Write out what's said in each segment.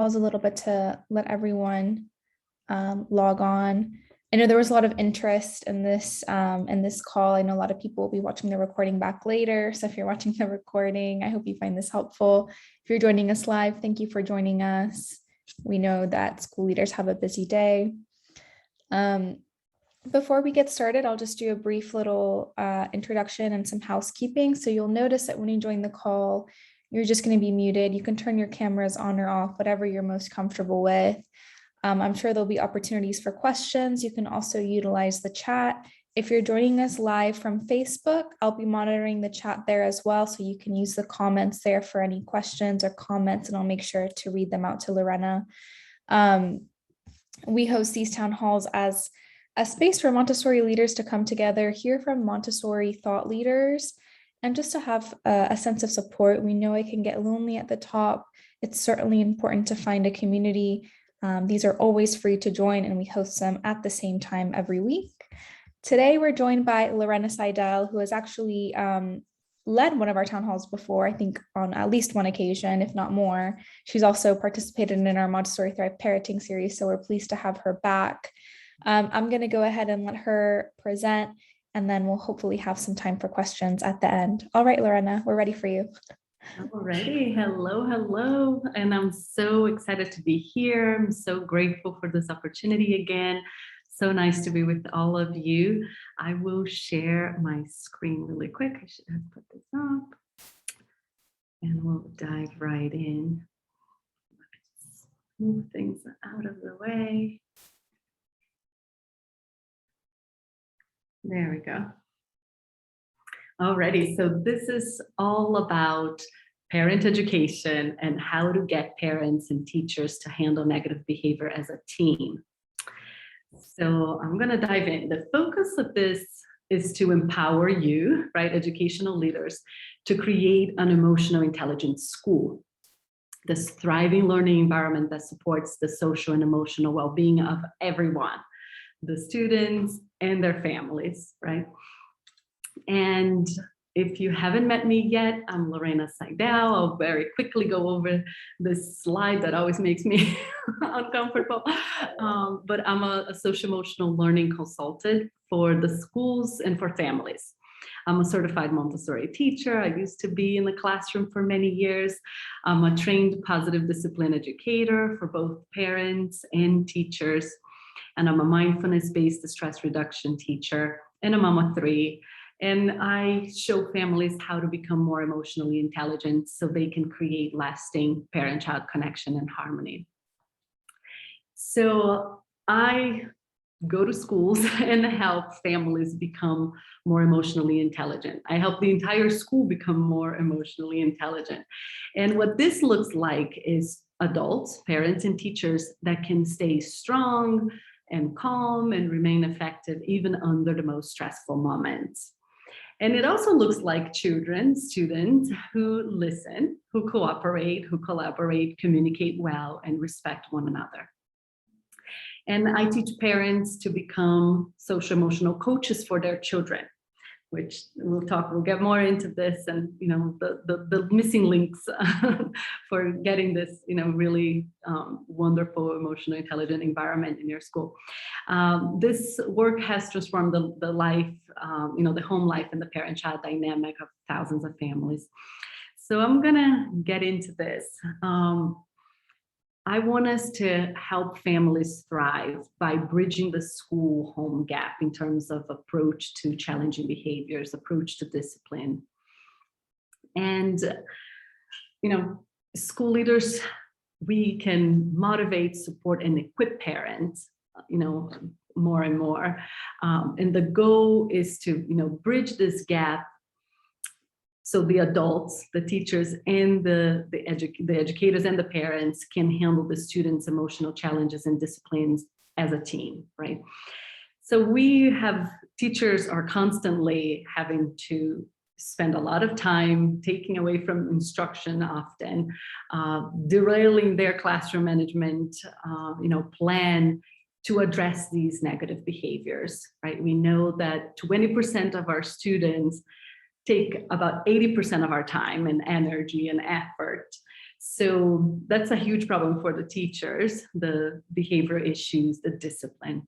pause a little bit to let everyone log on. I know there was a lot of interest in this call. I know a lot of people will be watching the recording back later. So if you're watching the recording, I hope you find this helpful. If you're joining us live, thank you for joining us. We know that school leaders have a busy day. Before we get started, I'll just do a brief little introduction and some housekeeping. So you'll notice that when you join the call, you're just going to be muted. You can turn your cameras on or off, whatever you're most comfortable with. I'm sure there'll be opportunities for questions. You can also utilize the chat. If you're joining us live from Facebook, I'll be monitoring the chat there as well. So you can use the comments there for any questions or comments, and I'll make sure to read them out to Lorena. We host these town halls as a space for Montessori leaders to come together, hear from Montessori thought leaders, and just to have a sense of support. We know it can get lonely at the top. It's certainly important to find a community. These are always free to join, and we host them at the same time every week. Today, we're joined by Lorena Seidel, who has actually led one of our town halls before, I think on at least one occasion, if not more. She's also participated in our Montessori Thrive parenting series, so we're pleased to have her back. I'm going to go ahead and let her present, and then we'll hopefully have some time for questions at the end. All right, Lorena, we're ready for you. Alrighty, hello, and I'm so excited to be here. I'm so grateful for this opportunity again. So nice to be with all of you. I will share my screen really quick. I should have put this up, and we'll dive right in. Let's move things out of the way. There we go. Alrighty, so this is all about parent education and how to get parents and teachers to handle negative behavior as a team. So I'm going to dive in. The focus of this is to empower you, right, educational leaders, to create an emotional intelligence school, this thriving learning environment that supports the social and emotional well-being of everyone, the students and their families, right? And if you haven't met me yet, I'm Lorena Seidel. I'll very quickly go over this slide that always makes me uncomfortable. But I'm a social-emotional learning consultant for the schools and for families. I'm a certified Montessori teacher. I used to be in the classroom for many years. I'm a trained positive discipline educator for both parents and teachers. And I'm a mindfulness-based stress reduction teacher and a mom of 3. And I show families how to become more emotionally intelligent so they can create lasting parent-child connection and harmony. So I go to schools and help families become more emotionally intelligent. I help the entire school become more emotionally intelligent. And what this looks like is adults, parents, and teachers that can stay strong and calm and remain effective even under the most stressful moments. And it also looks like children, students who listen, who cooperate, who collaborate, communicate well, and respect one another. And I teach parents to become social-emotional coaches for their children, which we'll get more into this, and the missing links for getting this really wonderful emotional intelligent environment in your school. This work has transformed the life, the home life and the parent-child dynamic of thousands of families. So I'm gonna get into this. I want us to help families thrive by bridging the school-home gap in terms of approach to challenging behaviors, approach to discipline. And, school leaders, we can motivate, support, and equip parents, more and more. And the goal is to, bridge this gap so the adults, the teachers, and the educators and the parents can handle the students' emotional challenges and disciplines as a team, right? So teachers are constantly having to spend a lot of time taking away from instruction often, derailing their classroom management, plan to address these negative behaviors, right? We know that 20% of our students take about 80% of our time and energy and effort So that's a huge problem for the teachers, the behavior issues, the discipline.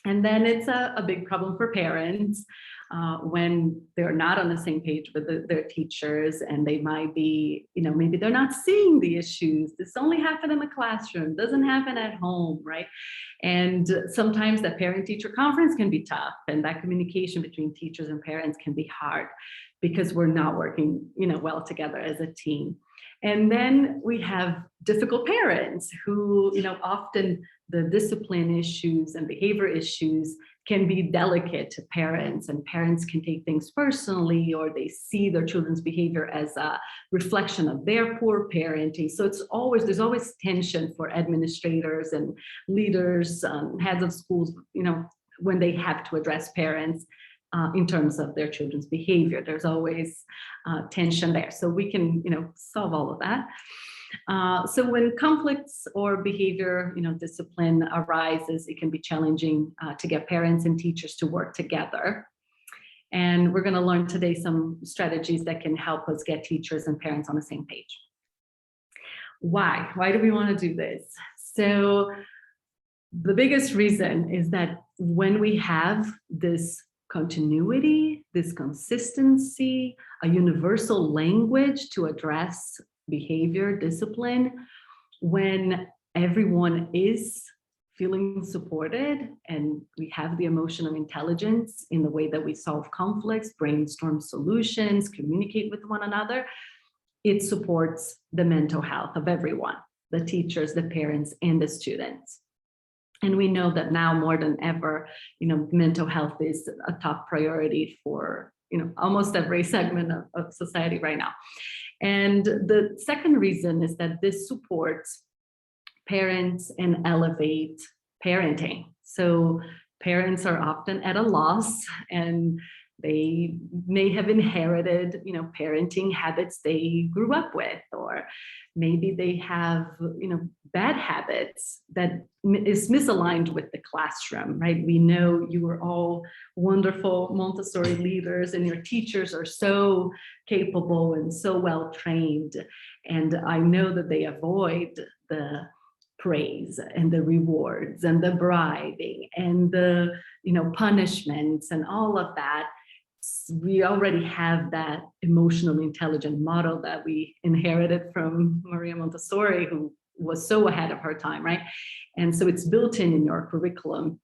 And then it's a big problem for parents when they're not on the same page with their teachers, and they might be, maybe they're not seeing the issues. This only happened in the classroom, doesn't happen at home, right? And sometimes that parent-teacher conference can be tough, and that communication between teachers and parents can be hard because we're not working, well together as a team. And then we have difficult parents who, often the discipline issues and behavior issues can be delicate to parents, and parents can take things personally, or they see their children's behavior as a reflection of their poor parenting. So there's always tension for administrators and leaders, heads of schools, when they have to address parents in terms of their children's behavior. There's always tension there. So we can, solve all of that. So when conflicts or behavior, discipline arises, it can be challenging to get parents and teachers to work together. And we're going to learn today some strategies that can help us get teachers and parents on the same page. Why? Why do we want to do this? So the biggest reason is that when we have this continuity, this consistency, a universal language to address behavior, discipline, when everyone is feeling supported and we have the emotional intelligence in the way that we solve conflicts, brainstorm solutions, communicate with one another, it supports the mental health of everyone, the teachers, the parents, and the students. And we know that now more than ever, mental health is a top priority for, almost every segment of society right now. And the second reason is that this supports parents and elevate parenting. So parents are often at a loss, and they may have inherited, parenting habits they grew up with, or maybe they have, bad habits that is misaligned with the classroom, right? We know you are all wonderful Montessori leaders, and your teachers are so capable and so well trained. And I know that they avoid the praise and the rewards and the bribing and the, punishments and all of that. We already have that emotional intelligent model that we inherited from Maria Montessori, who was so ahead of her time, right? And so it's built in your curriculum.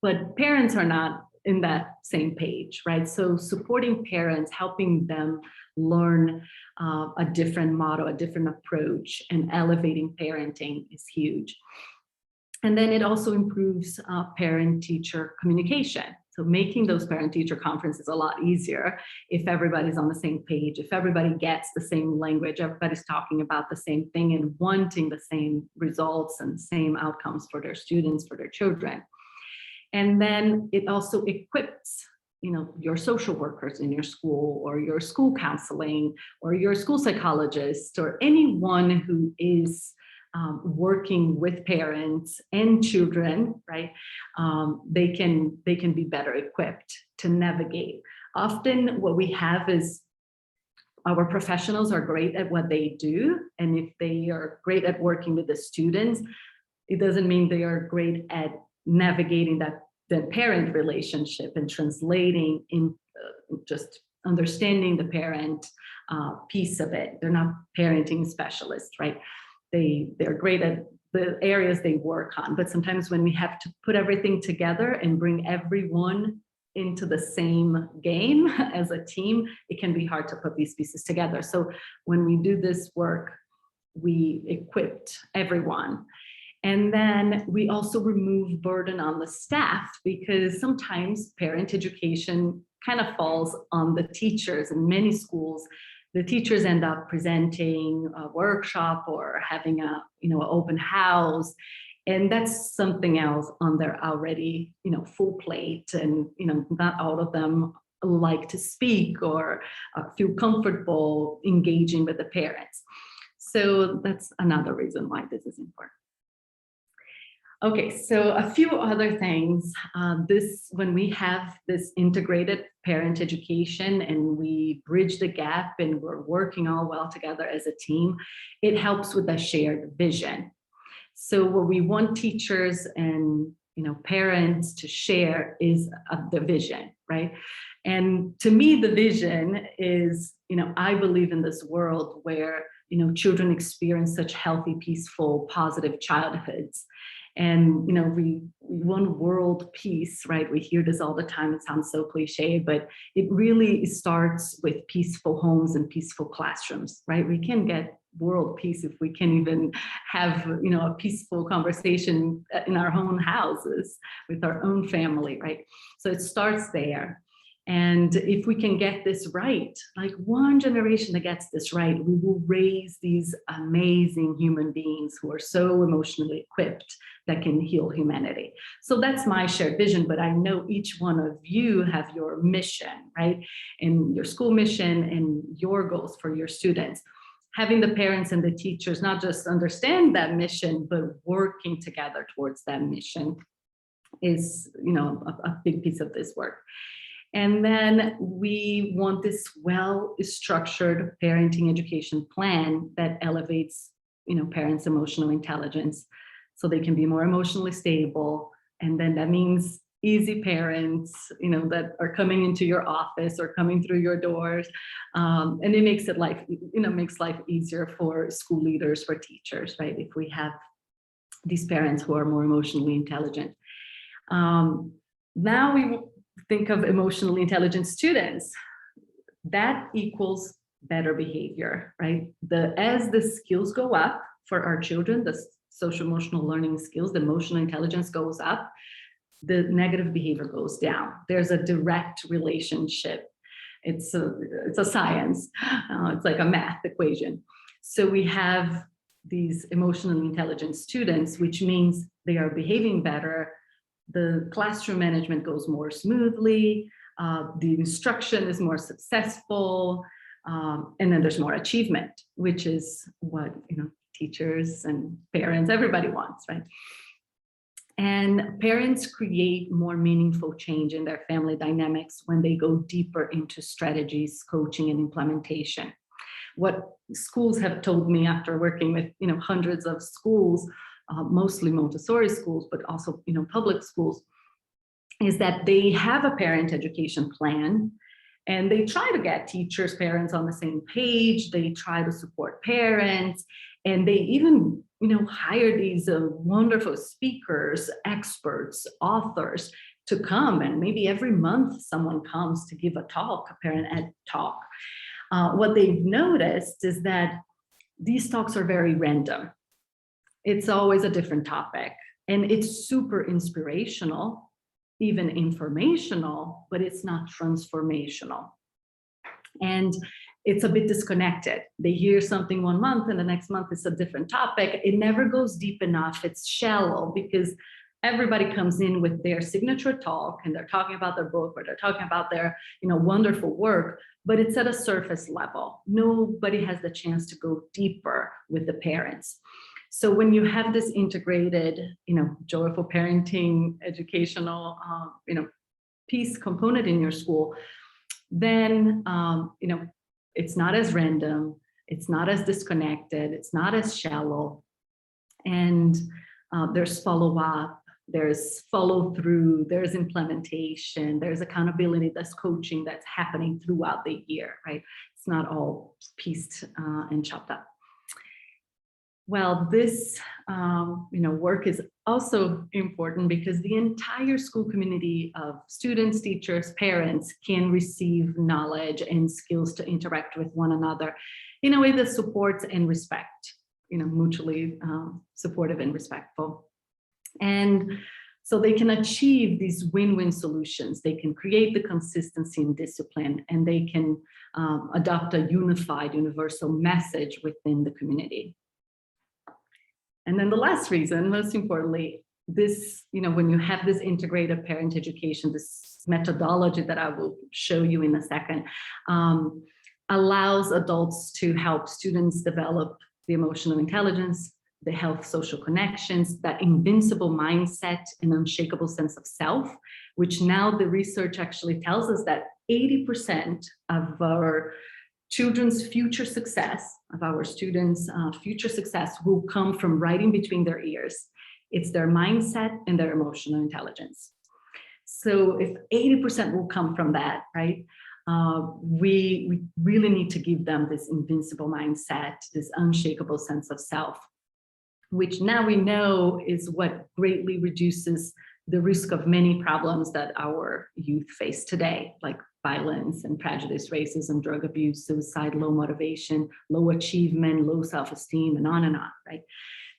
But parents are not in that same page, right? So supporting parents, helping them learn a different model, a different approach, and elevating parenting is huge. And then it also improves parent-teacher communication. So making those parent-teacher conferences a lot easier if everybody's on the same page, if everybody gets the same language, everybody's talking about the same thing and wanting the same results and same outcomes for their students, for their children. And then it also equips, your social workers in your school, or your school counseling, or your school psychologist, or anyone who is working with parents and children, right? They can be better equipped to navigate. Often what we have is our professionals are great at what they do, and if they are great at working with the students, it doesn't mean they are great at navigating the parent relationship and translating in just understanding the parent piece of it. They're not parenting specialists, right? They're great at the areas they work on, but sometimes when we have to put everything together and bring everyone into the same game as a team, it can be hard to put these pieces together. So when we do this work, we equipped everyone. And then we also remove burden on the staff, because sometimes parent education kind of falls on the teachers. In many schools, the teachers end up presenting a workshop or having a, an open house, and that's something else on their already, full plate. And, not all of them like to speak or feel comfortable engaging with the parents. So that's another reason why this is important. Okay, so a few other things. When we have this integrated parent education and we bridge the gap and we're working all well together as a team, it helps with the shared vision. So what we want teachers and parents to share is the vision, right? And to me, the vision is, I believe in this world where children experience such healthy, peaceful, positive childhoods. And we want world peace, right? We hear this all the time. It sounds so cliche, but it really starts with peaceful homes and peaceful classrooms, right? We can get world peace if we can even have a peaceful conversation in our own houses with our own family, right? So it starts there. And if we can get this right, like one generation that gets this right, we will raise these amazing human beings who are so emotionally equipped that can heal humanity. So that's my shared vision, but I know each one of you have your mission, right? And your school mission and your goals for your students. Having the parents and the teachers not just understand that mission, but working together towards that mission is, a big piece of this work. And then we want this well-structured parenting education plan that elevates, parents' emotional intelligence so they can be more emotionally stable. And then that means easy parents, that are coming into your office or coming through your doors. And it makes makes life easier for school leaders, for teachers, right? If we have these parents who are more emotionally intelligent. Now we think of emotionally intelligent students. That equals better behavior, right? As the skills go up for our children, the social emotional learning skills, the emotional intelligence goes up, the negative behavior goes down. There's a direct relationship. It's a science. It's like a math equation. So we have these emotionally intelligent students, which means they are behaving better. The classroom management goes more smoothly. The instruction is more successful. And then there's more achievement, which is what teachers and parents, everybody wants, right? And parents create more meaningful change in their family dynamics when they go deeper into strategies, coaching, and implementation. What schools have told me after working with hundreds of schools, mostly Montessori schools, but also public schools, is that they have a parent education plan and they try to get teachers, parents on the same page. They try to support parents, and they even hire these wonderful speakers, experts, authors to come, and maybe every month someone comes to give a talk, a parent ed talk. What they've noticed is that these talks are very random. It's always a different topic, and it's super inspirational, even informational, but it's not transformational. And it's a bit disconnected. They hear something one month and the next month it's a different topic. It never goes deep enough. It's shallow because everybody comes in with their signature talk and they're talking about their book or they're talking about their wonderful work, but it's at a surface level. Nobody has the chance to go deeper with the parents. So when you have this integrated, joyful parenting, educational, piece component in your school, then, it's not as random, it's not as disconnected, it's not as shallow, and there's follow-up, there's follow-through, there's implementation, there's accountability, there's coaching that's happening throughout the year, right? It's not all pieced and chopped up. Well, this work is also important because the entire school community of students, teachers, parents can receive knowledge and skills to interact with one another in a way that supports and respect, mutually supportive and respectful. And so they can achieve these win-win solutions. They can create the consistency and discipline, and they can adopt a unified, universal message within the community. And then the last reason, most importantly, this, when you have this integrated parent education, this methodology that I will show you in a second, allows adults to help students develop the emotional intelligence, the health social connections, that invincible mindset and unshakable sense of self, which now the research actually tells us that 80% of our children's future success, of our students' future success will come from right in between their ears. It's their mindset and their emotional intelligence. So if 80% will come from that, right? We really need to give them this invincible mindset, this unshakable sense of self, which now we know is what greatly reduces the risk of many problems that our youth face today, like violence and prejudice, racism, drug abuse, suicide, low motivation, low achievement, low self-esteem, and on, right?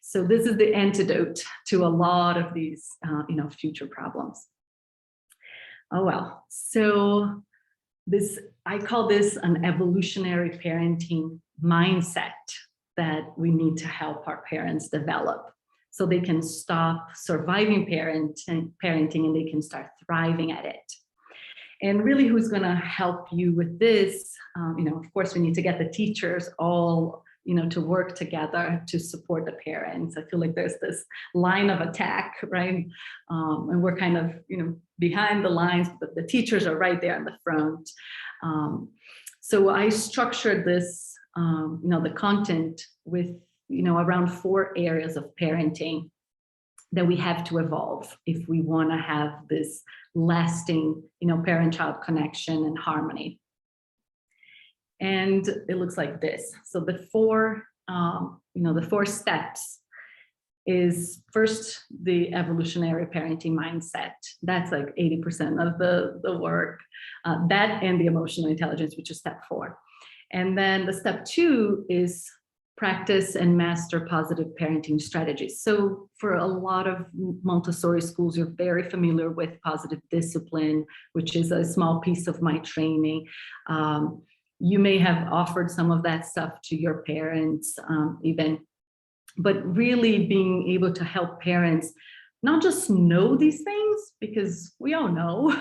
So this is the antidote to a lot of these, future problems. Oh, well, so I call this an evolutionary parenting mindset that we need to help our parents develop so they can stop surviving parenting and they can start thriving at it. And really, who's going to help you with this? Of course, we need to get the teachers all, to work together to support the parents. I feel like there's this line of attack, right? And we're kind of, behind the lines, but the teachers are right there in the front. So I structured this, the content with, around 4 areas of parenting that we have to evolve if we want to have this lasting, parent-child connection and harmony. And it looks like this. So the 4 steps is first the evolutionary parenting mindset. That's like 80% of the work. That and the emotional intelligence, which is step 4. And then the step 2 is practice and master positive parenting strategies. So for a lot of Montessori schools, you're very familiar with positive discipline, which is a small piece of my training. You may have offered some of that stuff to your parents even, but really being able to help parents not just know these things, because we all know,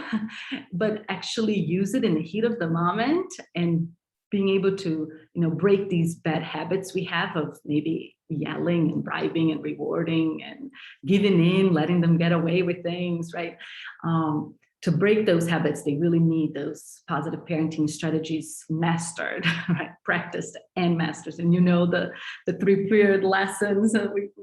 but actually use it in the heat of the moment and being able to, break these bad habits we have of maybe yelling and bribing and rewarding and giving in, letting them get away with things, right? To break those habits, they really need those positive parenting strategies mastered, right? Practiced and mastered. And the 3-period lessons,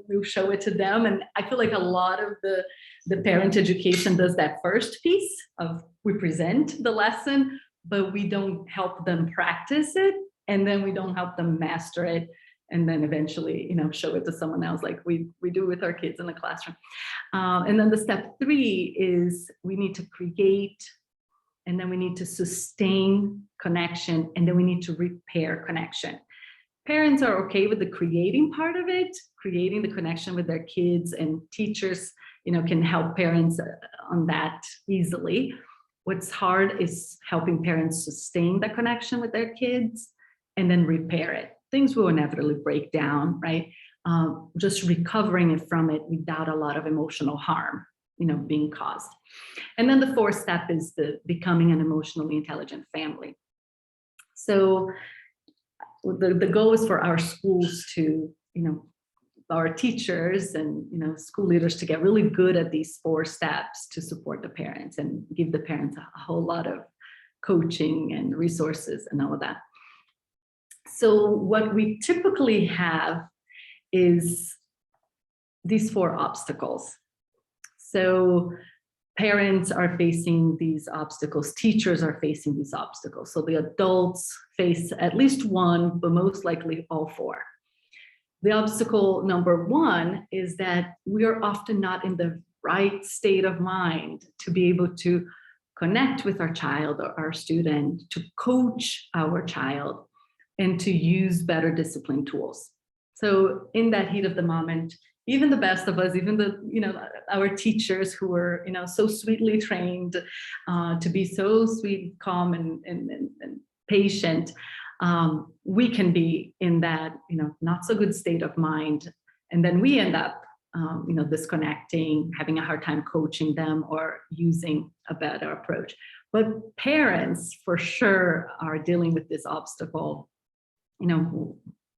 we'll show it to them. And I feel like a lot of the parent education does that first piece of we present the lesson, but we don't help them practice it, and then we don't help them master it, and then eventually, show it to someone else like we do with our kids in the classroom. And then the step 3 is we need to create, and then we need to sustain connection, and then we need to repair connection. Parents are okay with the creating part of it, creating the connection with their kids, and teachers, can help parents on that easily. What's hard is helping parents sustain the connection with their kids and then repair it. Things will inevitably break down, right? Just recovering it from it without a lot of emotional harm, being caused. And then the 4th step is the becoming an emotionally intelligent family. So the goal is for our schools to, our teachers and school leaders to get really good at these 4 steps to support the parents and give the parents a whole lot of coaching and resources and all of that. So what we typically have is these 4 obstacles. So parents are facing these obstacles, teachers are facing these obstacles. So the adults face at least one, but most likely all 4. The obstacle number 1 is that we are often not in the right state of mind to be able to connect with our child or our student, to coach our child, and to use better discipline tools. So in that heat of the moment, even the best of us, even our teachers who are, so sweetly trained to be so sweet, calm, and patient, we can be in that, not so good state of mind. And then we end up, disconnecting, having a hard time coaching them or using a better approach. But parents for sure are dealing with this obstacle,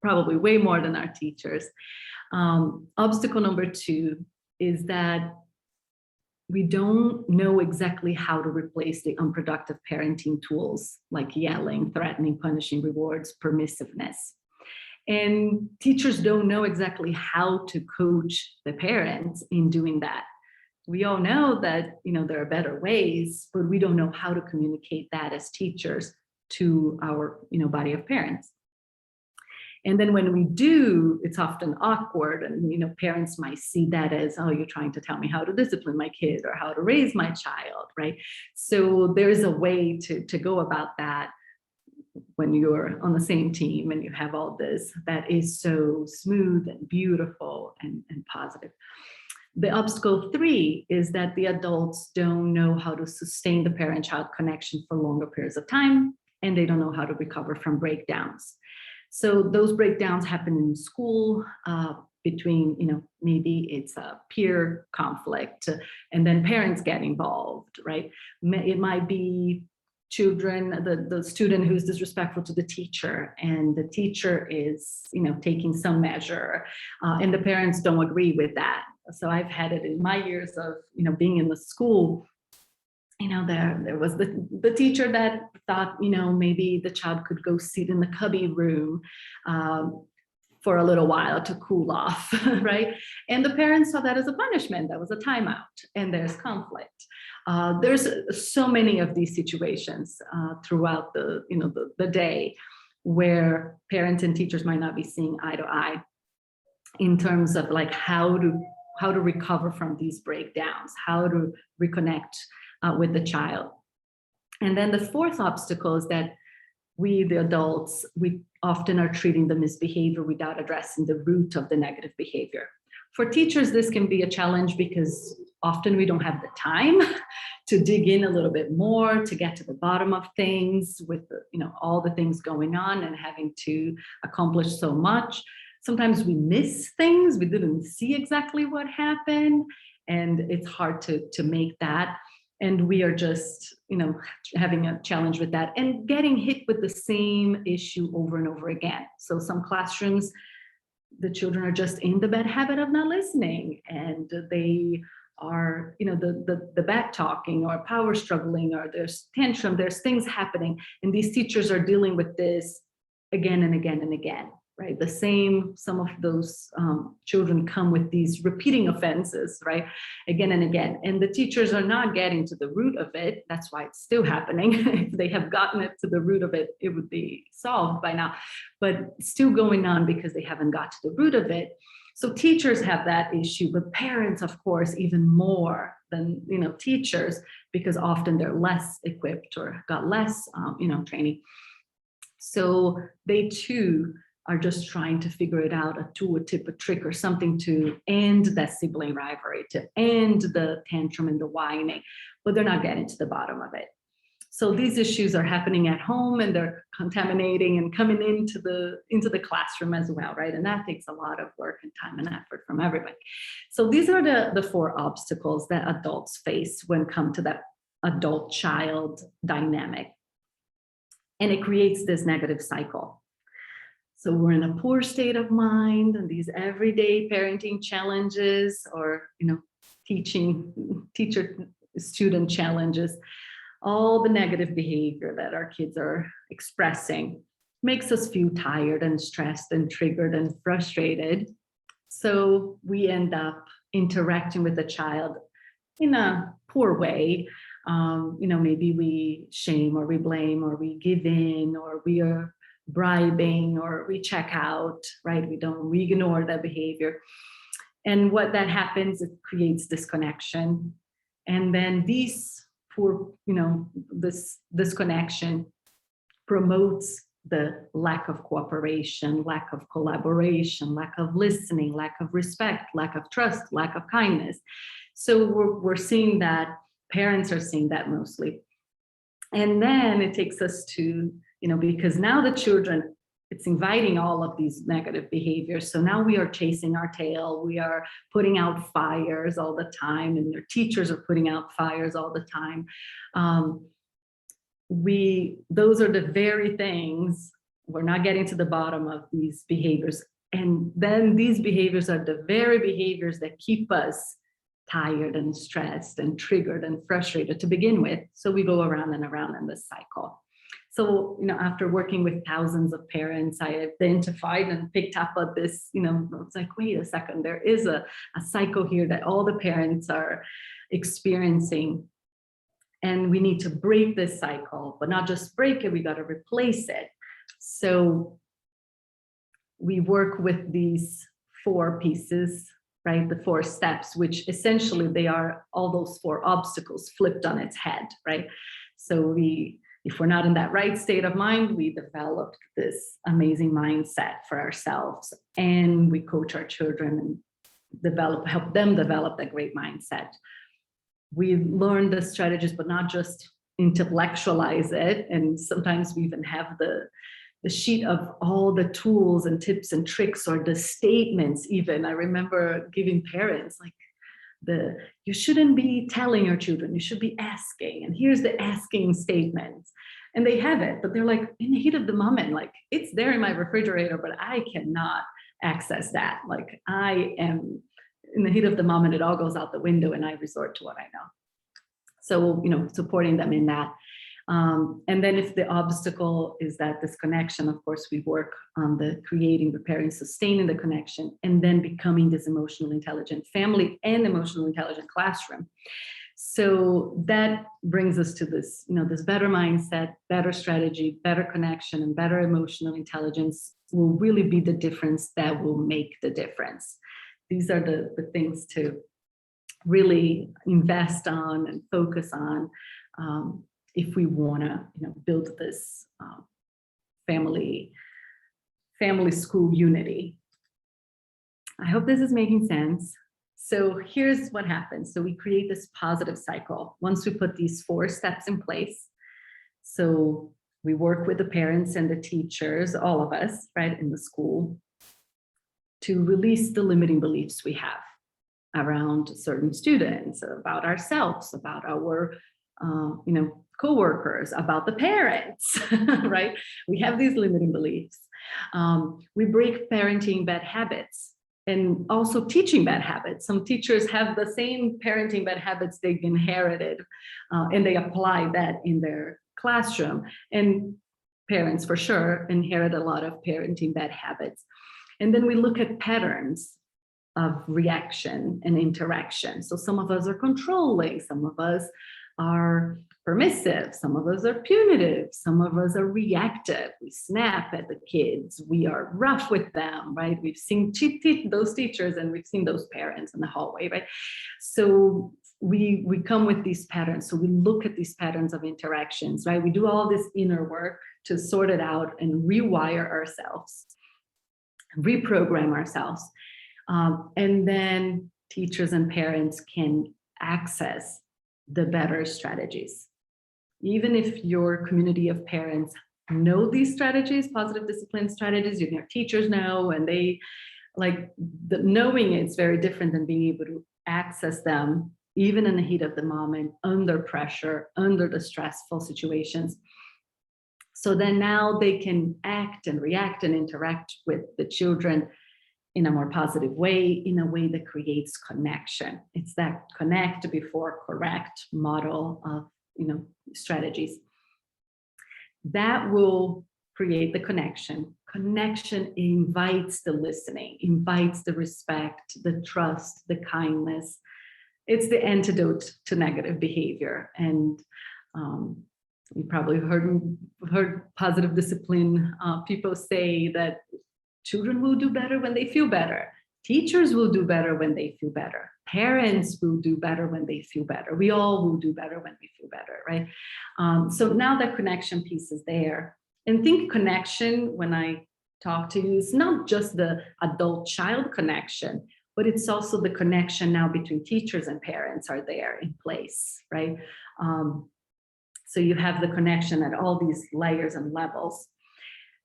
probably way more than our teachers. Obstacle number 2 is that we don't know exactly how to replace the unproductive parenting tools like yelling, threatening, punishing, rewards, permissiveness. And teachers don't know exactly how to coach the parents in doing that. We all know that, there are better ways, but we don't know how to communicate that as teachers to our, body of parents. And then when we do, it's often awkward, and parents might see that as, oh, you're trying to tell me how to discipline my kid or how to raise my child, right? So there's a way to go about that when you're on the same team and you have all this that is so smooth and beautiful and positive. The obstacle 3 is that the adults don't know how to sustain the parent-child connection for longer periods of time, and they don't know how to recover from breakdowns. So those breakdowns happen in school between, maybe it's a peer conflict and then parents get involved, right? It might be children, the student who's disrespectful to the teacher, and the teacher is, taking some measure, and the parents don't agree with that. So I've had it in my years of, being in the school. There was the teacher that thought, maybe the child could go sit in the cubby room for a little while to cool off, right? And the parents saw that as a punishment. That was a timeout, and there's conflict. There's so many of these situations throughout the day where parents and teachers might not be seeing eye to eye in terms of like how to recover from these breakdowns, how to reconnect with the child. And then the 4th obstacle is that we, the adults, we often are treating the misbehavior without addressing the root of the negative behavior. For teachers, this can be a challenge because often we don't have the time to dig in a little bit more, to get to the bottom of things with all the things going on and having to accomplish so much. Sometimes we miss things, we didn't see exactly what happened, and it's hard to make that. And we are just, having a challenge with that and getting hit with the same issue over and over again. So some classrooms, the children are just in the bad habit of not listening, and they are, the back talking or power struggling, or there's tantrum, there's things happening. And these teachers are dealing with this again and again and again. Right, some of those children come with these repeating offenses, right, again and again, and the teachers are not getting to the root of it. That's why it's still happening. If they have gotten it to the root of it, it would be solved by now, but still going on because they haven't got to the root of it. So teachers have that issue, but parents, of course, even more than teachers, because often they're less equipped or got less training. So they too are just trying to figure it out, a tool, a tip, a trick, or something to end that sibling rivalry, to end the tantrum and the whining, but they're not getting to the bottom of it. So these issues are happening at home, and they're contaminating and coming into the classroom as well, right? And that takes a lot of work and time and effort from everybody. So these are the 4 obstacles that adults face when it comes to that adult-child dynamic. And it creates this negative cycle. So we're in a poor state of mind, and these everyday parenting challenges, or teacher-student challenges, all the negative behavior that our kids are expressing makes us feel tired and stressed and triggered and frustrated. So we end up interacting with the child in a poor way. Maybe we shame, or we blame, or we give in, or we are bribing, or we check out, right? We ignore that behavior. And what that happens, it creates disconnection. And then this disconnection promotes the lack of cooperation, lack of collaboration, lack of listening, lack of respect, lack of trust, lack of kindness. So we're seeing that, parents are seeing that mostly. And then it takes us to, because now the children, it's inviting all of these negative behaviors. So now we are chasing our tail. We are putting out fires all the time, and their teachers are putting out fires all the time. Those are the very things, we're not getting to the bottom of these behaviors And then these behaviors are the very behaviors that keep us tired and stressed and triggered and frustrated to begin with. So we go around and around in this cycle. So, after working with thousands of parents, I identified and picked up on this, it's like, wait a second, there is a cycle here that all the parents are experiencing. And we need to break this cycle, but not just break it, we got to replace it. So we work with these 4 pieces, right? The 4 steps, which essentially they are all those 4 obstacles flipped on its head, right? So if we're not in that right state of mind, we developed this amazing mindset for ourselves, and we coach our children and help them develop that great mindset. We learn the strategies, but not just intellectualize it. And sometimes we even have the sheet of all the tools and tips and tricks, or the statements even. I remember giving parents like you shouldn't be telling your children, you should be asking. And here's the asking statement. And they have it, but they're like, in the heat of the moment, like it's there in my refrigerator, but I cannot access that. Like I am in the heat of the moment, it all goes out the window and I resort to what I know. So, supporting them in that. And then if the obstacle is that disconnection, of course, we work on the creating, repairing, sustaining the connection, and then becoming this emotionally intelligent family and emotionally intelligent classroom. So that brings us to this, this better mindset, better strategy, better connection, and better emotional intelligence will really be the difference that will make the difference. These are the things to really invest on and focus on if we want to, build this family school unity. I hope this is making sense. So here's what happens. So we create this positive cycle once we put these 4 steps in place. So we work with the parents and the teachers, all of us, right, in the school, to release the limiting beliefs we have around certain students, about ourselves, about our coworkers, about the parents, right? We have these limiting beliefs. We break parenting bad habits and also teaching bad habits. Some teachers have the same parenting bad habits they've inherited, and they apply that in their classroom. And parents, for sure, inherit a lot of parenting bad habits. And then we look at patterns of reaction and interaction. So some of us are controlling, some of us are permissive, some of us are punitive, some of us are reactive. We snap at the kids, we are rough with them, right? We've seen those teachers and we've seen those parents in the hallway, right? So we come with these patterns. So we look at these patterns of interactions, right? We do all this inner work to sort it out and rewire ourselves, reprogram ourselves. And then teachers and parents can access the better strategies. Even if your community of parents know these strategies, positive discipline strategies, your teachers know, and they knowing it's very different than being able to access them, even in the heat of the moment, under pressure, under the stressful situations. So then now they can act and react and interact with the children in a more positive way, in a way that creates connection. It's that connect before correct model of strategies. That will create the connection. Connection invites the listening, invites the respect, the trust, the kindness. It's the antidote to negative behavior. And you probably heard positive discipline people say that children will do better when they feel better. Teachers will do better when they feel better. Parents will do better when they feel better. We all will do better when we feel better, right? So now that connection piece is there. And think connection, when I talk to you, it's not just the adult-child connection, but it's also the connection now between teachers and parents are there in place, right? So you have the connection at all these layers and levels.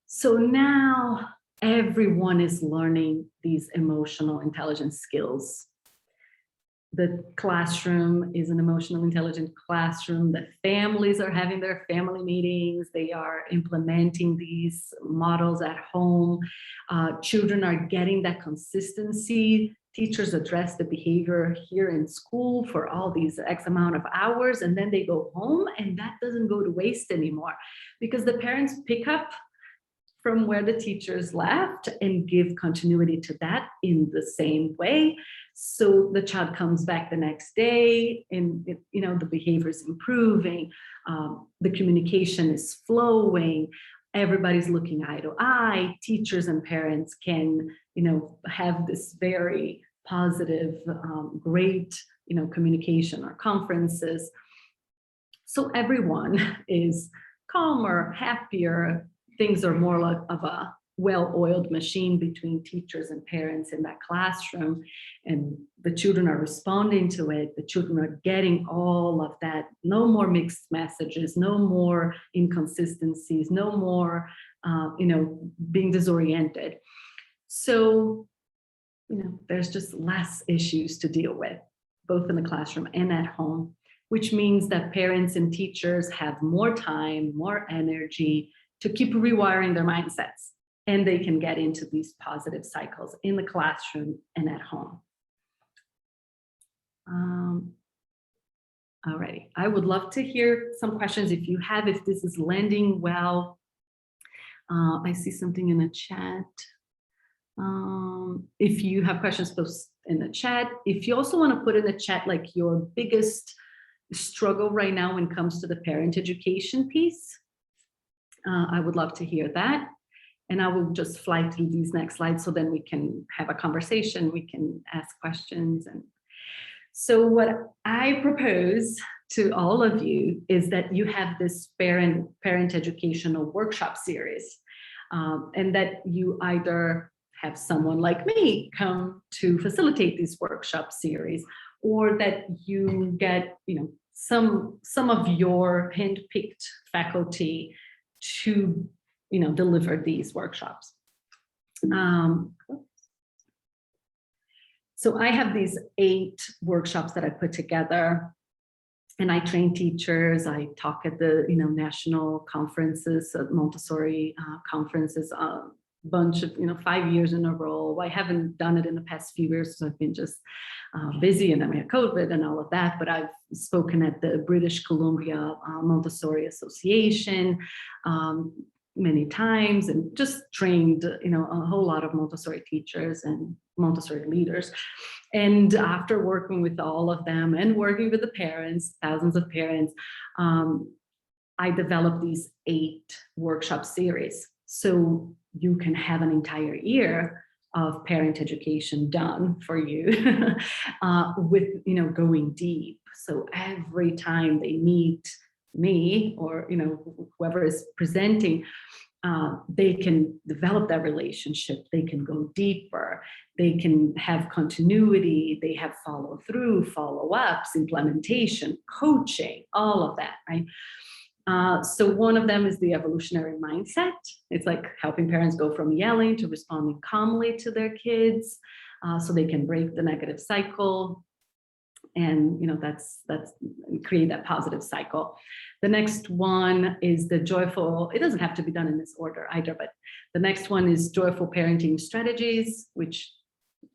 So now everyone is learning these emotional intelligence skills. the classroom is an emotional intelligent classroom. The families are having their family meetings. They are implementing these models at home. Children are getting that consistency. Teachers address the behavior here in school for all these X amount of hours, and then they go home, and that doesn't go to waste anymore because the parents pick up from where the teachers left and give continuity to that in the same way. So the child comes back the next day and the behavior is improving, the communication is flowing, everybody's looking eye to eye, teachers and parents can have this very positive, great communication or conferences. So everyone is calmer, happier. Things are more like of a well-oiled machine between teachers and parents in that classroom, and the children are responding to it. The children are getting all of that. No more mixed messages, no more inconsistencies, no more being disoriented. So there's just less issues to deal with, both in the classroom and at home, which means that parents and teachers have more time, more energy to keep rewiring their mindsets, and they can get into these positive cycles in the classroom and at home. All right, I would love to hear some questions if you have, if this is landing well. I see something in the chat. If you have questions, post in the chat. If you also want to put in the chat like your biggest struggle right now when it comes to the parent education piece, I would love to hear that. And I will just fly through these next slides so then we can have a conversation, we can ask questions. And so what I propose to all of you is that you have this parent educational workshop series, and that you either have someone like me come to facilitate this workshop series, or that you get some of your handpicked faculty to deliver these workshops. So I have these 8 workshops that I put together, and I train teachers. I talk at the national conferences, Montessori conferences, a bunch of 5 years in a row. I haven't done it in the past few years, so I've been just busy, and then we had COVID and all of that. But I've spoken at the British Columbia Montessori Association many times, and just trained a whole lot of Montessori teachers and Montessori leaders. And after working with all of them and working with the parents, thousands of parents, I developed these 8 workshop series. So you can have an entire year of parent education done for you with going deep. So every time they meet me or whoever is presenting, they can develop that relationship, they can go deeper, they can have continuity, they have follow through, follow-ups, implementation, coaching, all of that, right? So one of them is the evolutionary mindset. It's like helping parents go from yelling to responding calmly to their kids, so they can break the negative cycle. And that's create that positive cycle. The next one is the joyful. It doesn't have to be done in this order either, but the next one is joyful parenting strategies, which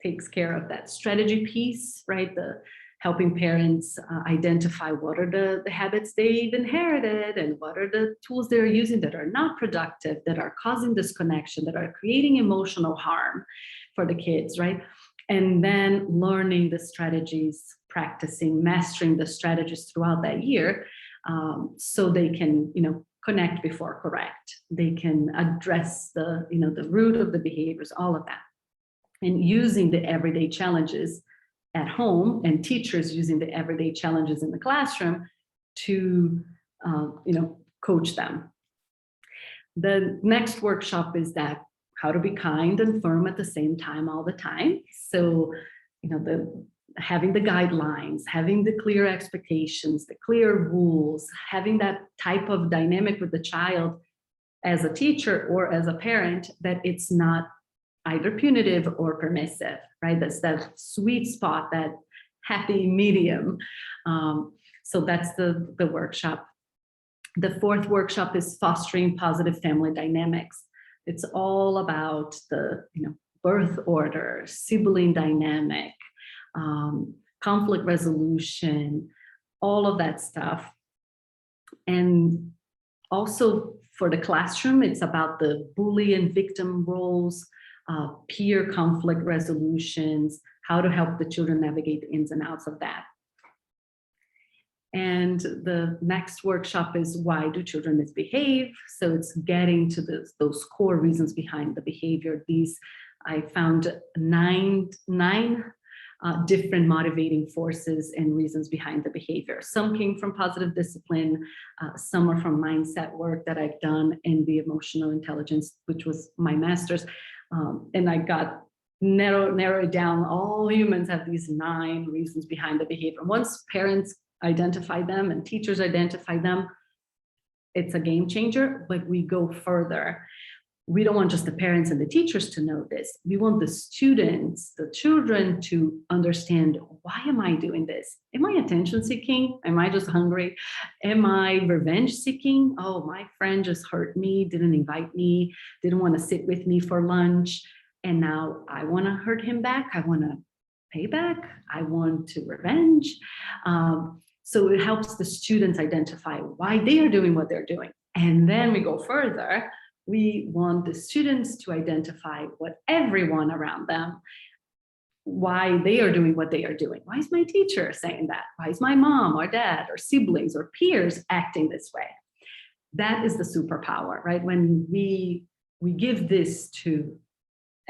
takes care of that strategy piece, right? The helping parents identify what are the habits they've inherited and what are the tools they're using that are not productive, that are causing disconnection, that are creating emotional harm for the kids, right? And then learning the strategies, practicing, mastering the strategies throughout that year, so they can, connect before correct. They can address the root of the behaviors, all of that. And using the everyday challenges at home, and teachers using the everyday challenges in the classroom to, coach them. The next workshop is that how to be kind and firm at the same time all the time. So, having the guidelines, having the clear expectations, the clear rules, having that type of dynamic with the child as a teacher or as a parent, that it's not either punitive or permissive, right? That's that sweet spot that happy medium. So that's the workshop. The fourth workshop is fostering positive family dynamics. It's all about the birth order, sibling dynamic, conflict resolution, all of that stuff. And also for the classroom, it's about the bully and victim roles, peer conflict resolutions, how to help the children navigate the ins and outs of that. And the next workshop is why do children misbehave? So it's getting to those core reasons behind the behavior. I found nine different motivating forces and reasons behind the behavior. Some came from positive discipline, some are from mindset work that I've done in the emotional intelligence, which was my master's. And I got narrowed down. All humans have these 9 reasons behind the behavior. Once parents identify them and teachers identify them, it's a game changer, but we go further. We don't want just the parents and the teachers to know this. We want the students, the children to understand, why am I doing this? Am I attention seeking? Am I just hungry? Am I revenge seeking? Oh, my friend just hurt me, didn't invite me, didn't want to sit with me for lunch. And now I want to hurt him back. I want to pay back. I want to revenge. So it helps the students identify why they are doing what they're doing. And then we go further. We want the students to identify what everyone around them, why they are doing what they are doing. Why is my teacher saying that? Why is my mom or dad or siblings or peers acting this way? That is the superpower, right? When we give this to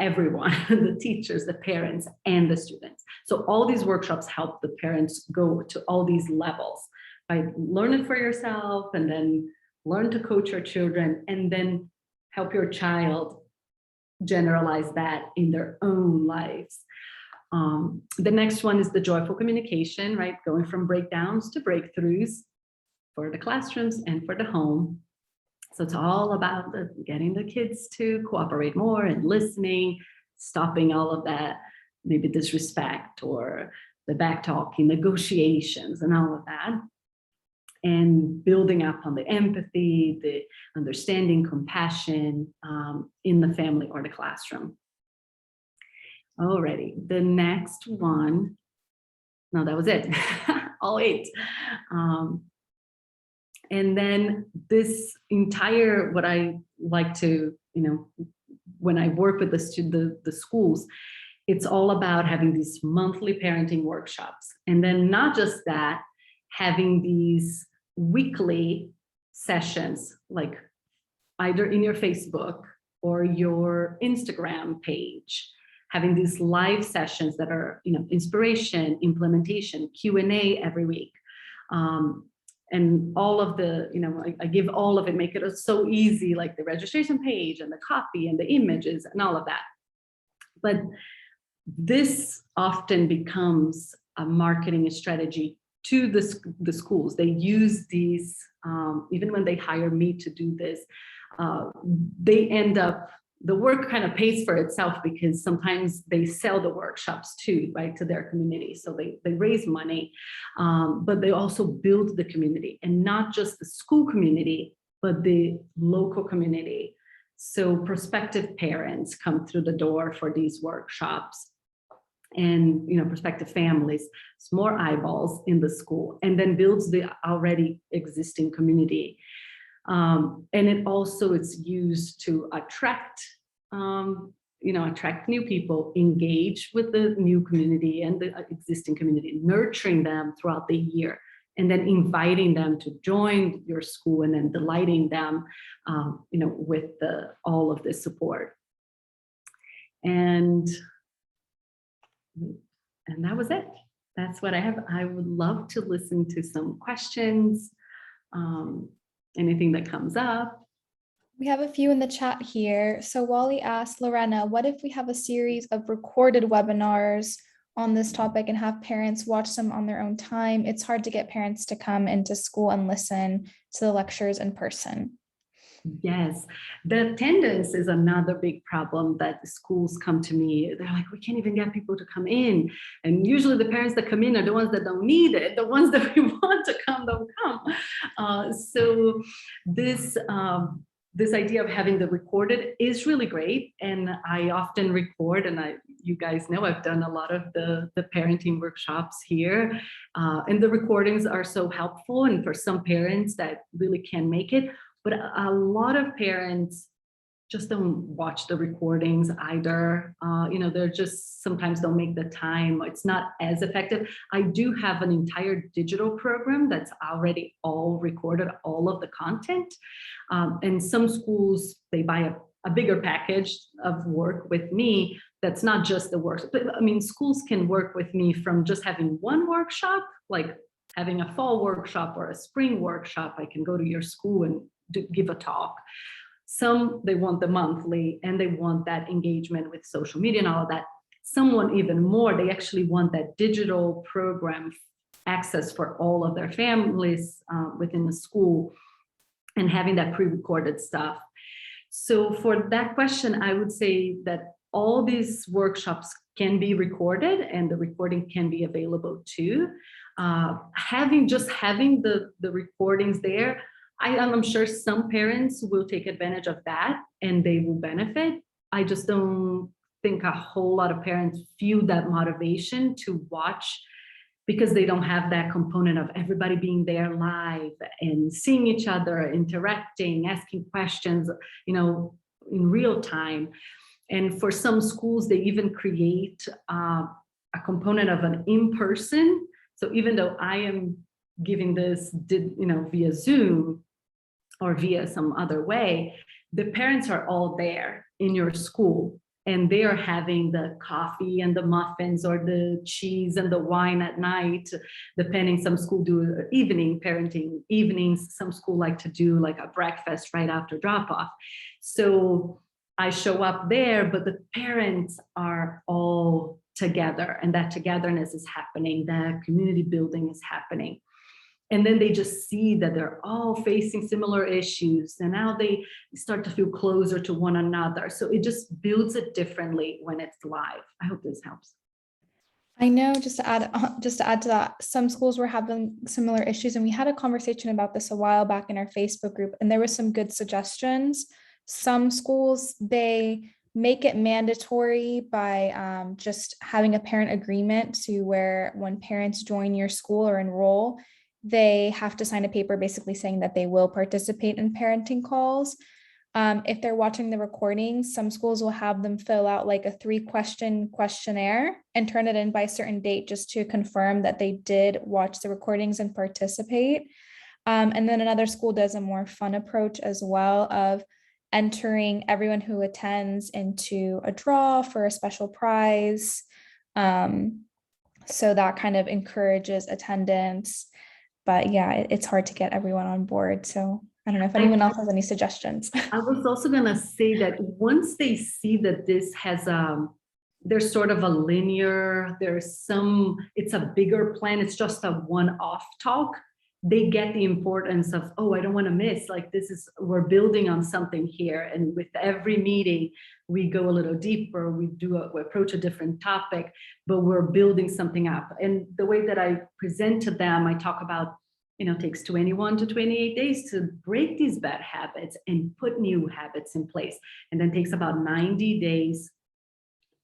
everyone, the teachers, the parents, and the students. So all these workshops help the parents go to all these levels, right? Learn it for yourself, and then learn to coach your children, and then help your child generalize that in their own lives. The next one is the joyful communication, right? Going from breakdowns to breakthroughs for the classrooms and for the home. So it's all about getting the kids to cooperate more and listening, stopping all of that, maybe disrespect or the back talking, negotiations and all of that. And building up on the empathy, the understanding, compassion in the family or the classroom. Alrighty, the next one, no, that was it, all 8. And then this entire, what I like to, when I work with the schools, it's all about having these monthly parenting workshops. And then not just that, having these weekly sessions, like either in your Facebook or your Instagram page, having these live sessions that are, inspiration, implementation, Q&A every week. And all of the, I give all of it, make it so easy, like the registration page and the copy and the images and all of that. But this often becomes a marketing strategy to the schools. They use these, even when they hire me to do this, they end up, the work kind of pays for itself, because sometimes they sell the workshops too, right, to their community. So they raise money, but they also build the community, and not just the school community, but the local community. So prospective parents come through the door for these workshops, and prospective families, it's more eyeballs in the school, and then builds the already existing community. And it also, it's used to attract, attract new people, engage with the new community and the existing community, nurturing them throughout the year, and then inviting them to join your school, and then delighting them, with all of this support. And that was it. That's what I have. I would love to listen to some questions, anything that comes up. We have a few in the chat here. So Wally asked, Lorena, what if we have a series of recorded webinars on this topic and have parents watch them on their own time? It's hard to get parents to come into school and listen to the lectures in person. Yes, the attendance is another big problem that schools come to me. They're like, we can't even get people to come in. And usually the parents that come in are the ones that don't need it. The ones that we want to come don't come. So this idea of having the recorded is really great. And I often record, and you guys know I've done a lot of the parenting workshops here. And the recordings are so helpful. And for some parents that really can't make it, but a lot of parents just don't watch the recordings either. They're just sometimes don't make the time. It's not as effective. I do have an entire digital program that's already all recorded, all of the content. And some schools, they buy a bigger package of work with me. That's not just the work. But I mean, schools can work with me from just having one workshop, like having a fall workshop or a spring workshop. I can go to your school and give a talk. Some, they want the monthly and they want that engagement with social media and all of that. Some want even more. They actually want that digital program access for all of their families within the school and having that pre-recorded stuff. So for that question, I would say that all these workshops can be recorded and the recording can be available too. Having the recordings there, I'm sure some parents will take advantage of that and they will benefit. I just don't think a whole lot of parents feel that motivation to watch because they don't have that component of everybody being there live and seeing each other, interacting, asking questions, in real time. And for some schools, they even create a component of an in-person. So even though I am giving this, via Zoom, or via some other way, the parents are all there in your school and they are having the coffee and the muffins or the cheese and the wine at night, depending. Some school do evening parenting evenings. Some school like to do like a breakfast right after drop off. So I show up there, but the parents are all together and that togetherness is happening. That community building is happening. And then they just see that they're all facing similar issues. And now they start to feel closer to one another. So it just builds it differently when it's live. I hope this helps. I know, just to add to that, some schools were having similar issues. And we had a conversation about this a while back in our Facebook group. And there were some good suggestions. Some schools, they make it mandatory by just having a parent agreement to where when parents join your school or enroll, they have to sign a paper basically saying that they will participate in parenting calls. If they're watching the recordings, some schools will have them fill out like a 3-question questionnaire and turn it in by a certain date just to confirm that they did watch the recordings and participate. And then another school does a more fun approach as well of entering everyone who attends into a draw for a special prize. So that kind of encourages attendance. But yeah, it's hard to get everyone on board. So I don't know if anyone else has any suggestions. I was also going to say that once they see that this has there's sort of a linear, it's a bigger plan, it's just a one-off talk, they get the importance of, oh, I don't want to miss, like we're building on something here. And with every meeting, we go a little deeper, we approach a different topic, but we're building something up. And the way that I present to them, I talk about, it takes 21 to 28 days to break these bad habits and put new habits in place. And then takes about 90 days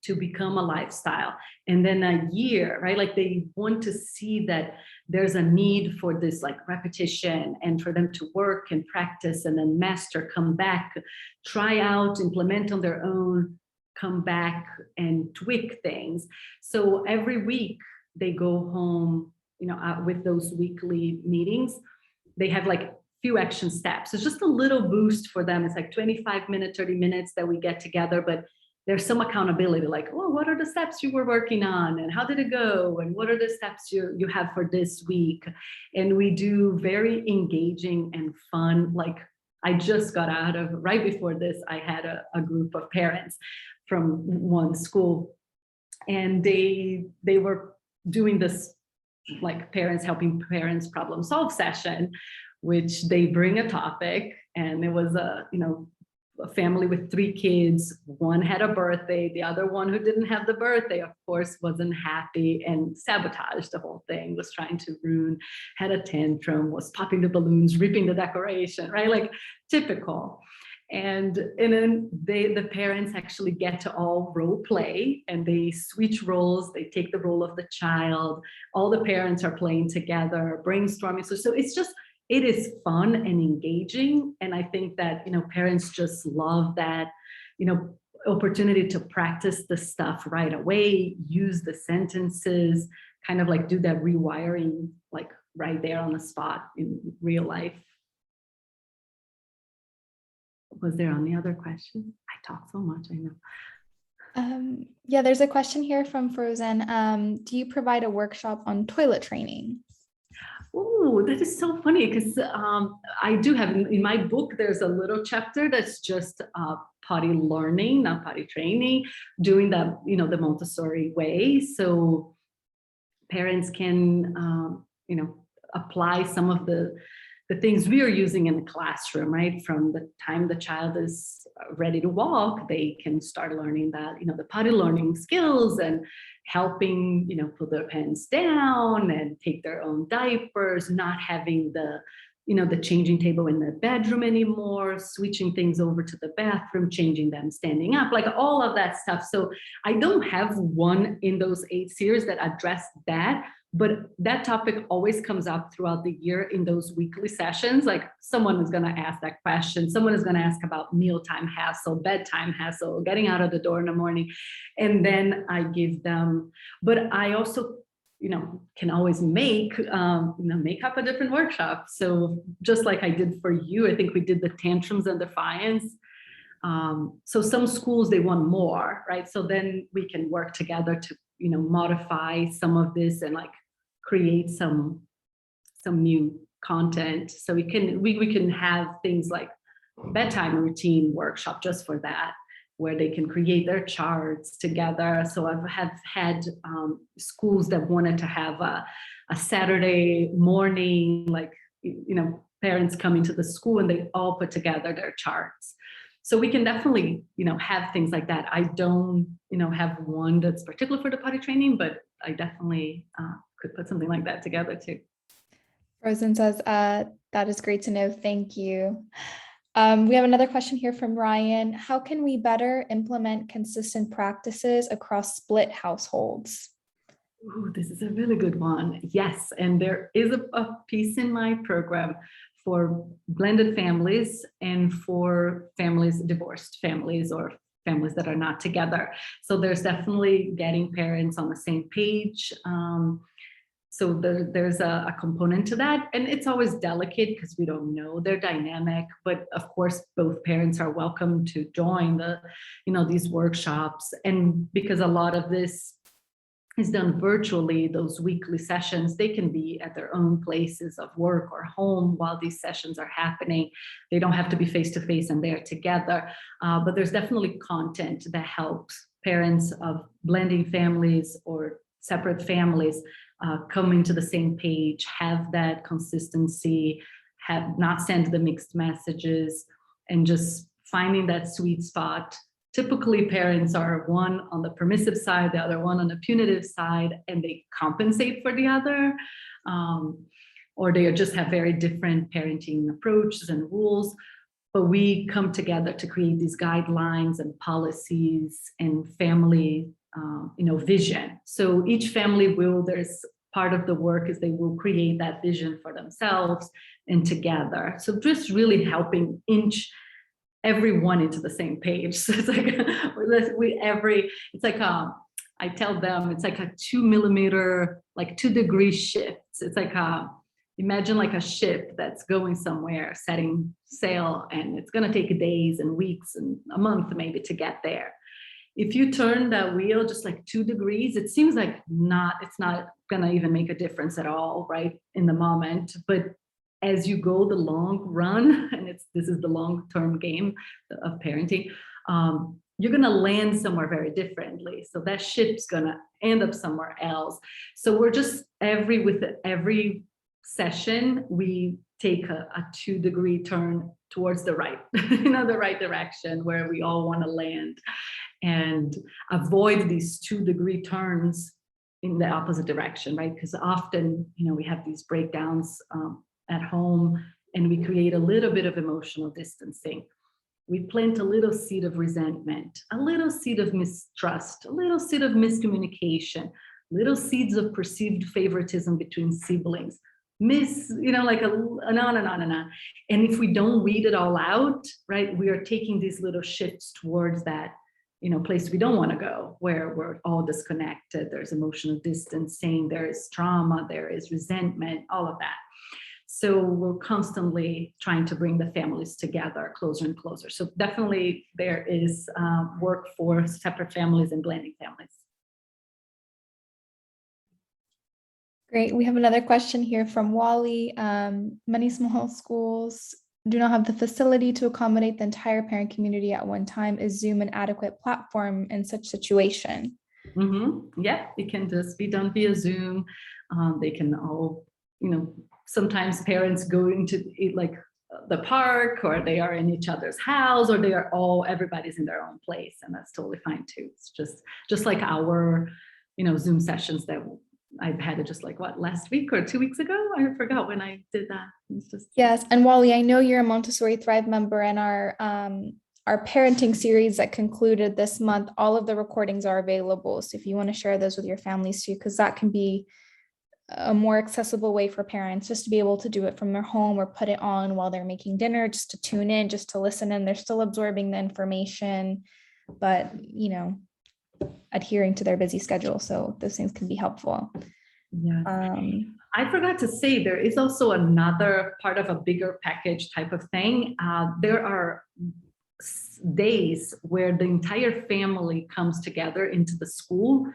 to become a lifestyle. And then a year, right? Like they want to see that there's a need for this like repetition and for them to work and practice and then master, come back, try out, implement on their own, come back and tweak things. So every week they go home, with those weekly meetings, they have like few action steps. It's just a little boost for them. It's like 25 minutes, 30 minutes that we get together, but there's some accountability, like, oh, what are the steps you were working on and how did it go? And what are the steps you have for this week? And we do very engaging and fun. Like I just got out of, right before this, I had a group of parents from one school and they were doing this like parents helping parents problem solve session, which they bring a topic And it was a family with 3 kids. One had a birthday. The other one, who didn't have the birthday, of course, wasn't happy and sabotaged the whole thing, was trying to ruin, had a tantrum, was popping the balloons, ripping the decoration, right? Like typical. And then the parents actually get to all role play, and they switch roles. They take the role of the child. All the parents are playing together, brainstorming. So it is fun and engaging. And I think that, parents just love that, opportunity to practice the stuff right away, use the sentences, kind of like do that rewiring, like right there on the spot in real life. Was there any other questions? I talk so much, I know. Yeah, there's a question here from Frozen. Do you provide a workshop on toilet training? Oh, that is so funny, because I do have in my book, there's a little chapter that's just potty learning, not potty training, doing the, the Montessori way. So parents can, apply some of the things we are using in the classroom, right? From the time the child is ready to walk, they can start learning that, the potty learning skills, and helping, put their pants down and take their own diapers, not having the, the changing table in the bedroom anymore, switching things over to the bathroom, changing them standing up, like all of that stuff. So I don't have one in those 8 series that address that, but that topic always comes up throughout the year in those weekly sessions. Like someone is going to ask that question. Someone is going to ask about mealtime hassle, bedtime hassle, getting out of the door in the morning. And then I give them, but I also, can always make up a different workshop. So just like I did for you, I think we did the tantrums and defiance. So some schools, they want more, right? So then we can work together to, modify some of this and like create some new content. So we can have things like bedtime routine workshop just for that, where they can create their charts together. So I've had schools that wanted to have a Saturday morning, like, parents come into the school and they all put together their charts. So we can definitely, have things like that. I don't, have one that's particular for the potty training, but I definitely could put something like that together too. Frozen says, that is great to know. Thank you. We have another question here from Ryan. How can we better implement consistent practices across split households? Ooh, this is a really good one. Yes, and there is a piece in my program for blended families and for families, divorced families, or families that are not together. So there's definitely getting parents on the same page. So there's a component to that, and it's always delicate because we don't know their dynamic. But of course, both parents are welcome to join these workshops. And because a lot of this is done virtually, those weekly sessions, they can be at their own places of work or home while these sessions are happening. They don't have to be face to face and they're together. But there's definitely content that helps parents of blending families or separate families come into the same page, have that consistency, not send the mixed messages, and just finding that sweet spot. Typically, parents are one on the permissive side, the other one on the punitive side, and they compensate for the other, or they just have very different parenting approaches and rules. But we come together to create these guidelines and policies and family vision. So each family there's part of the work is they will create that vision for themselves and together. So just really helping inch everyone into the same page. So it's like I tell them it's like a 2 millimeter, like 2 degree shifts. It's like imagine like a ship that's going somewhere, setting sail, and it's going to take days and weeks and a month maybe to get there. If you turn that wheel just like 2 degrees, it seems like it's not gonna even make a difference at all, right, in the moment. But as you go the long run, and this is the long-term game of parenting, you're gonna land somewhere very differently. So that ship's gonna end up somewhere else. So we're just with every session, we take a 2-degree turn towards the right, the right direction where we all want to land, and avoid these 2-degree turns in the opposite direction, right? Because often, we have these breakdowns at home, and we create a little bit of emotional distancing. We plant a little seed of resentment, a little seed of mistrust, a little seed of miscommunication, little seeds of perceived favoritism between siblings, like on and on and on. And if we don't weed it all out, right, we are taking these little shifts towards that, place we don't want to go, where we're all disconnected. There's emotional distancing, there is trauma, there is resentment, all of that. So we're constantly trying to bring the families together closer and closer. So definitely there is work for separate families and blending families. Great. We have another question here from Wally. Many small schools do not have the facility to accommodate the entire parent community at one time. Is Zoom an adequate platform in such situation? Yeah, it can just be done via Zoom. They can all, sometimes parents go into like the park, or they are in each other's house, or everybody's in their own place, and that's totally fine too. It's just like our, Zoom sessions that I've had it just like last week or 2 weeks ago. I forgot when I did that. It's just yes. And Wally, I know you're a Montessori Thrive member, and our parenting series that concluded this month, all of the recordings are available. So if you want to share those with your families too, because that can be a more accessible way for parents just to be able to do it from their home, or put it on while they're making dinner, just to tune in, just to listen in. They're still absorbing the information, but adhering to their busy schedule. So those things can be helpful. Yeah. I forgot to say, there is also another part of a bigger package type of thing. There are days where the entire family comes together into the school,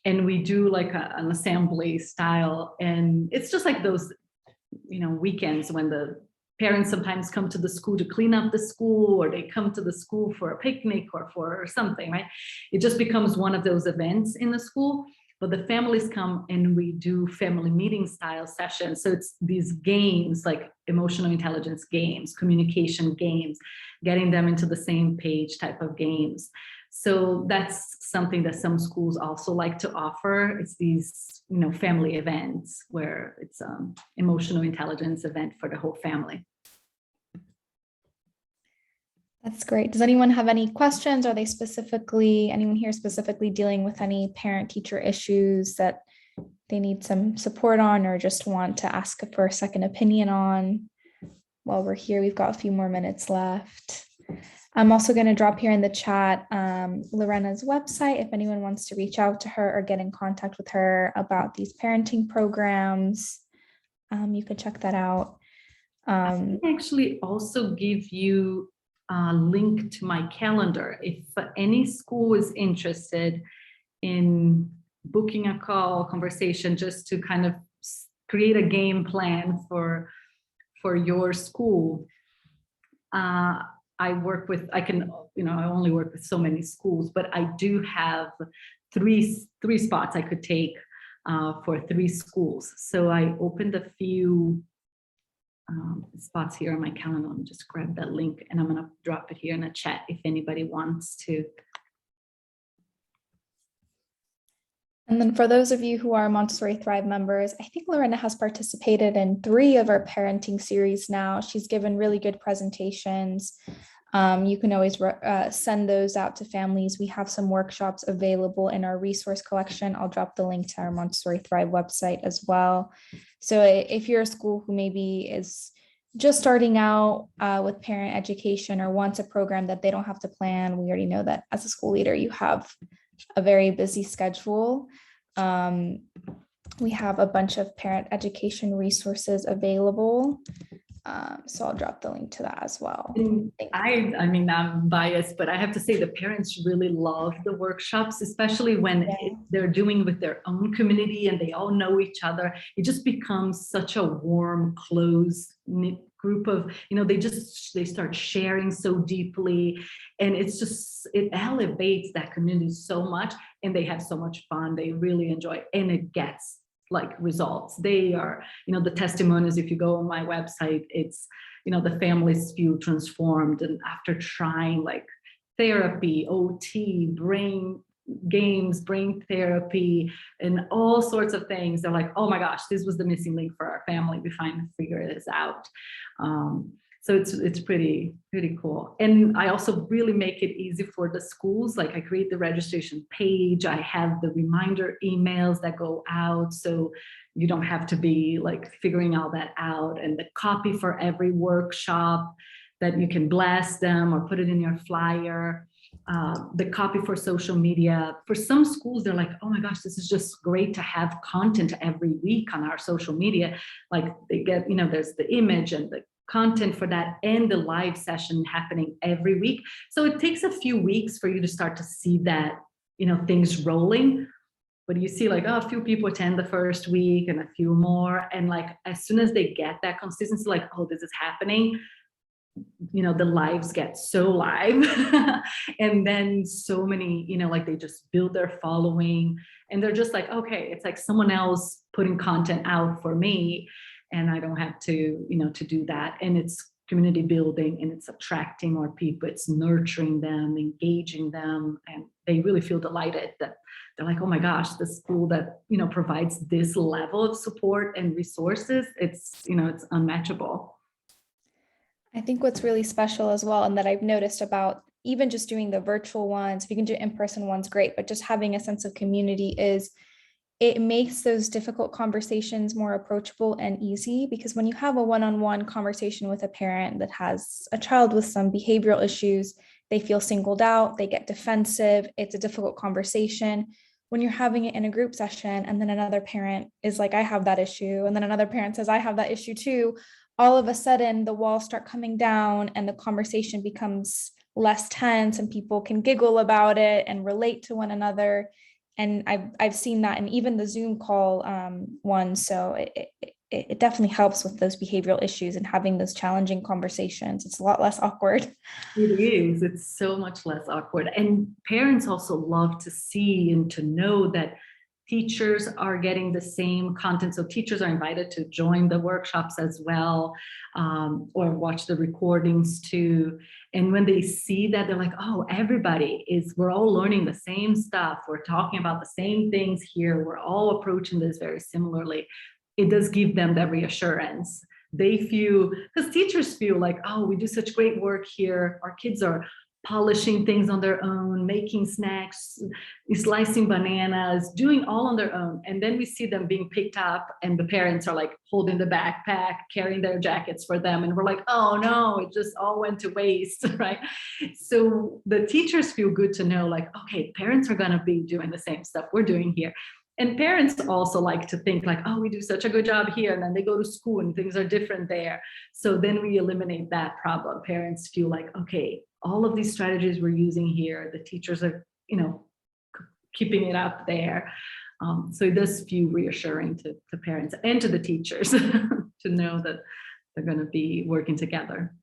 and we do like an assembly style. And it's just like those, weekends when the parents sometimes come to the school to clean up the school, or they come to the school for a picnic or for something, right? It just becomes one of those events in the school. But the families come and we do family meeting style sessions. So it's these games, like emotional intelligence games, communication games, getting them into the same page type of games. So that's something that some schools also like to offer. It's these, family events where it's emotional intelligence event for the whole family. That's great. Does anyone have any questions? Are anyone here specifically dealing with any parent-teacher issues that they need some support on, or just want to ask for a second opinion on? While we're here, we've got a few more minutes left. I'm also going to drop here in the chat Lorena's website if anyone wants to reach out to her or get in contact with her about these parenting programs. You can check that out. I can actually also give you a link to my calendar. If any school is interested in booking a conversation, just to kind of create a game plan for your school. I only work with so many schools, but I do have three spots I could take for 3 schools. So I opened a few spots here on my calendar. Let me just grab that link, and I'm going to drop it here in the chat if anybody wants to. And then for those of you who are Montessori Thrive members, I think Lorena has participated in 3 of our parenting series now. She's given really good presentations. You can always send those out to families. We have some workshops available in our resource collection. I'll drop the link to our Montessori Thrive website as well. So if you're a school who maybe is just starting out with parent education, or wants a program that they don't have to plan, we already know that as a school leader, you have a very busy schedule. We have a bunch of parent education resources available. So I'll drop the link to that as well. I mean, I'm biased, but I have to say the parents really love the workshops, especially when they're doing with their own community and they all know each other. It just becomes such a warm, close knit group of, they start sharing so deeply, and it elevates that community so much, and they have so much fun. They really enjoy it, and it gets like results. They are, the testimonies, if you go on my website, it's, the families feel transformed. And after trying like therapy, OT, brain games, brain therapy, and all sorts of things, they're like, oh my gosh, this was the missing link for our family. We finally figured this out. So it's pretty cool. And I also really make it easy for the schools. Like I create the registration page. I have the reminder emails that go out. So you don't have to be like figuring all that out. And the copy for every workshop that you can blast them or put it in your flyer. The copy for social media. For some schools, they're like, oh my gosh, this is just great to have content every week on our social media. Like they get, there's the image and the content for that and the live session happening every week. So it takes a few weeks for you to start to see that, things rolling. But you see like, oh, a few people attend the first week and a few more. And like, as soon as they get that consistency, like, oh, this is happening, the lives get so live. And then so many, like they just build their following and they're just like, okay, it's like someone else putting content out for me. And I don't have to, to do that. And it's community building and it's attracting more people. It's nurturing them, engaging them. And they really feel delighted that they're like, oh my gosh, the school that, provides this level of support and resources, it's unmatchable. I think what's really special as well, and that I've noticed about even just doing the virtual ones, if you can do in-person ones, great, but just having a sense of community is it makes those difficult conversations more approachable and easy, because when you have a one-on-one conversation with a parent that has a child with some behavioral issues, they feel singled out, they get defensive, it's a difficult conversation. When you're having it in a group session and then another parent is like, I have that issue, and then another parent says, I have that issue too, all of a sudden the walls start coming down and the conversation becomes less tense and people can giggle about it and relate to one another. And I've seen that in even the Zoom call one. So it definitely helps with those behavioral issues and having those challenging conversations. It's a lot less awkward. It is. It's so much less awkward. And parents also love to see and to know that teachers are getting the same content. So teachers are invited to join the workshops as well, or watch the recordings too. And when they see that, they're like, oh, we're all learning the same stuff. We're talking about the same things here. We're all approaching this very similarly. It does give them that reassurance. They feel, because teachers feel like, oh, we do such great work here. Our kids are polishing things on their own, making snacks, slicing bananas, doing all on their own. And then we see them being picked up and the parents are like holding the backpack, carrying their jackets for them. And we're like, oh no, it just all went to waste, right? So the teachers feel good to know like, okay, parents are gonna be doing the same stuff we're doing here. And parents also like to think like, oh, we do such a good job here. And then they go to school and things are different there. So then we eliminate that problem. Parents feel like, okay, all of these strategies we're using here, the teachers are, keeping it up there. So it does feel reassuring to parents and to the teachers to know that they're going to be working together.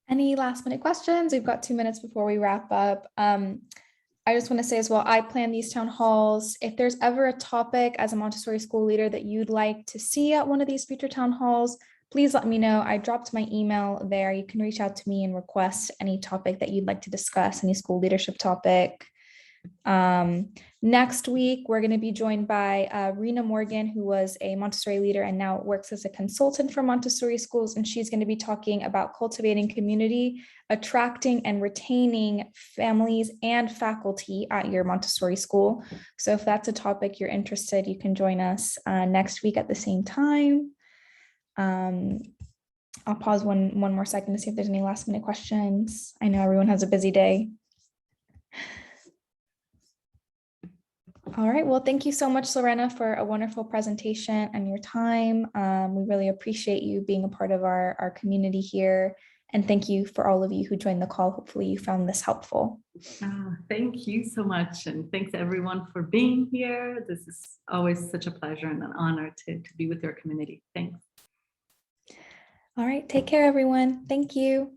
Any last minute questions? We've got 2 minutes before we wrap up. I just want to say as well, I plan these town halls. If there's ever a topic as a Montessori school leader that you'd like to see at one of these future town halls, please let me know. I dropped my email there. You can reach out to me and request any topic that you'd like to discuss, any school leadership topic. Next week, we're going to be joined by Rena Morgan, who was a Montessori leader and now works as a consultant for Montessori schools. And she's going to be talking about cultivating community, attracting and retaining families and faculty at your Montessori school. So if that's a topic you're interested, you can join us next week at the same time. I'll pause one more second to see if there's any last minute questions. I know everyone has a busy day. All right, well, thank you so much, Lorena, for a wonderful presentation and your time. We really appreciate you being a part of our community here. And thank you for all of you who joined the call. Hopefully you found this helpful. Thank you so much. And thanks everyone for being here. This is always such a pleasure and an honor to be with your community. Thanks. All right, take care, everyone. Thank you.